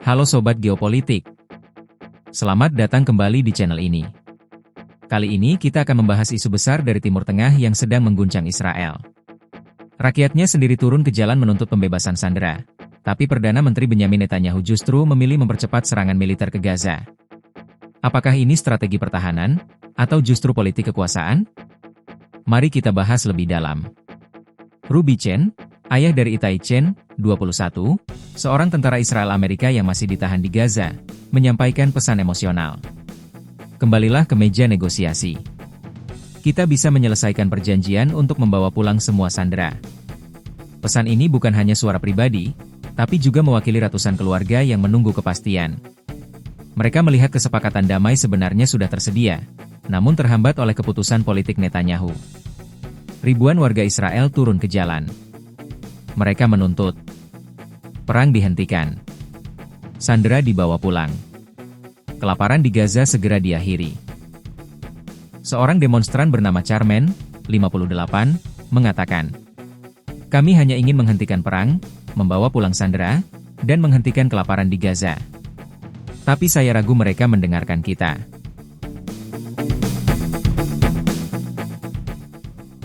Halo Sobat Geopolitik. Selamat datang kembali di channel ini. Kali ini kita akan membahas isu besar dari Timur Tengah yang sedang mengguncang Israel. Rakyatnya sendiri turun ke jalan menuntut pembebasan sandera. Tapi Perdana Menteri Benyamin Netanyahu justru memilih mempercepat serangan militer ke Gaza. Apakah ini strategi pertahanan, atau justru politik kekuasaan? Mari kita bahas lebih dalam. Ruby Chen, ayah dari Itai Chen, 21, seorang tentara Israel Amerika yang masih ditahan di Gaza, menyampaikan pesan emosional. Kembalilah ke meja negosiasi. Kita bisa menyelesaikan perjanjian untuk membawa pulang semua sandera. Pesan ini bukan hanya suara pribadi, tapi juga mewakili ratusan keluarga yang menunggu kepastian. Mereka melihat kesepakatan damai sebenarnya sudah tersedia, namun terhambat oleh keputusan politik Netanyahu. Ribuan warga Israel turun ke jalan. Mereka menuntut perang dihentikan, sandera dibawa pulang, kelaparan di Gaza segera diakhiri. Seorang demonstran bernama Charmen, 58, mengatakan, "Kami hanya ingin menghentikan perang, membawa pulang sandera, dan menghentikan kelaparan di Gaza. Tapi saya ragu mereka mendengarkan kita."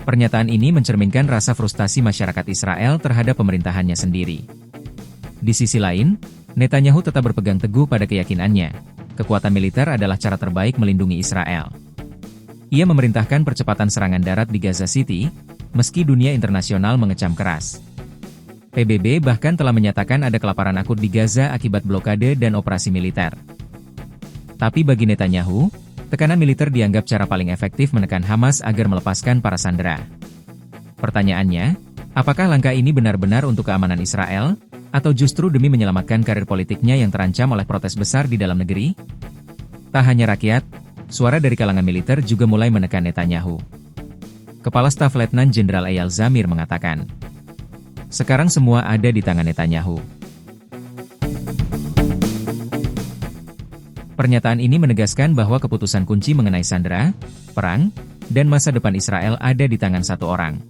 Pernyataan ini mencerminkan rasa frustasi masyarakat Israel terhadap pemerintahannya sendiri. Di sisi lain, Netanyahu tetap berpegang teguh pada keyakinannya, kekuatan militer adalah cara terbaik melindungi Israel. Ia memerintahkan percepatan serangan darat di Gaza City, meski dunia internasional mengecam keras. PBB bahkan telah menyatakan ada kelaparan akut di Gaza akibat blokade dan operasi militer. Tapi bagi Netanyahu, tekanan militer dianggap cara paling efektif menekan Hamas agar melepaskan para sandera. Pertanyaannya, apakah langkah ini benar-benar untuk keamanan Israel, atau justru demi menyelamatkan karir politiknya yang terancam oleh protes besar di dalam negeri? Tak hanya rakyat, suara dari kalangan militer juga mulai menekan Netanyahu. Kepala Staf Letnan Jenderal Eyal Zamir mengatakan, "Sekarang semua ada di tangan Netanyahu." Pernyataan ini menegaskan bahwa keputusan kunci mengenai sandera, perang, dan masa depan Israel ada di tangan satu orang.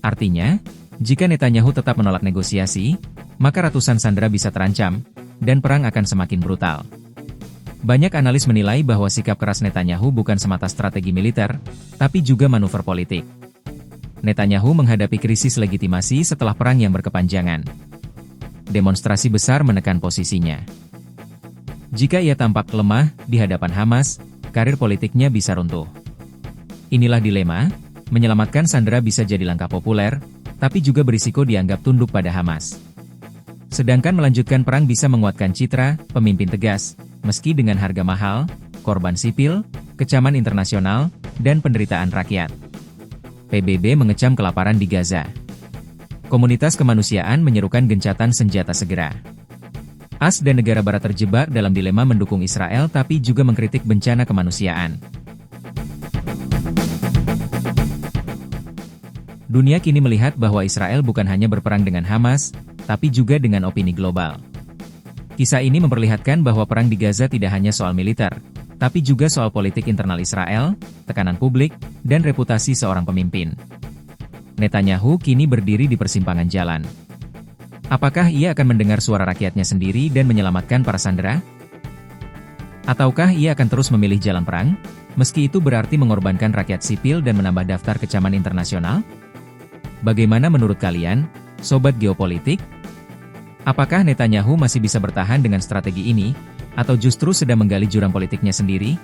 Artinya, jika Netanyahu tetap menolak negosiasi, maka ratusan sandera bisa terancam, dan perang akan semakin brutal. Banyak analis menilai bahwa sikap keras Netanyahu bukan semata strategi militer, tapi juga manuver politik. Netanyahu menghadapi krisis legitimasi setelah perang yang berkepanjangan. Demonstrasi besar menekan posisinya. Jika ia tampak lemah di hadapan Hamas, karir politiknya bisa runtuh. Inilah dilema, menyelamatkan sandera bisa jadi langkah populer, tapi juga berisiko dianggap tunduk pada Hamas. Sedangkan melanjutkan perang bisa menguatkan citra pemimpin tegas, meski dengan harga mahal, korban sipil, kecaman internasional, dan penderitaan rakyat. PBB mengecam kelaparan di Gaza. Komunitas kemanusiaan menyerukan gencatan senjata segera. AS dan negara barat terjebak dalam dilema mendukung Israel tapi juga mengkritik bencana kemanusiaan. Dunia kini melihat bahwa Israel bukan hanya berperang dengan Hamas, tapi juga dengan opini global. Kisah ini memperlihatkan bahwa perang di Gaza tidak hanya soal militer, tapi juga soal politik internal Israel, tekanan publik, dan reputasi seorang pemimpin. Netanyahu kini berdiri di persimpangan jalan. Apakah ia akan mendengar suara rakyatnya sendiri dan menyelamatkan para sandera? Ataukah ia akan terus memilih jalan perang, meski itu berarti mengorbankan rakyat sipil dan menambah daftar kecaman internasional? Bagaimana menurut kalian, Sobat Geopolitik? Apakah Netanyahu masih bisa bertahan dengan strategi ini, atau justru sedang menggali jurang politiknya sendiri?